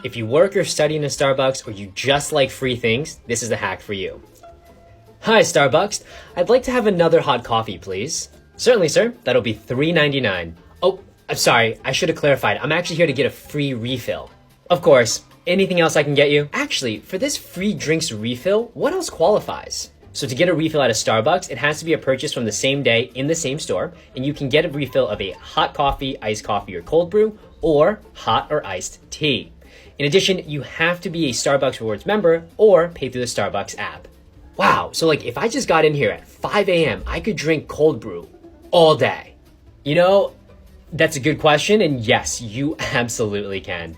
If you work or study in a Starbucks or you just like free things, this is the hack for you. Hi Starbucks, I'd like to have another hot coffee, please. Certainly, sir. That'll be $3.99. Oh, I'm sorry. I should have clarified. I'm actually here to get a free refill. Of course. Anything else I can get you? Actually, for this free drinks refill, what else qualifies? So to get a refill at a Starbucks, it has to be a purchase from the same day in the same store, and you can get a refill of a hot coffee, iced coffee, or cold brew, or hot or iced tea. In addition, you have to be a Starbucks Rewards member or pay through the Starbucks app. Wow, so like if I just got in here at 5 a.m., I could drink cold brew all day. You know, that's a good question, and yes, you absolutely can.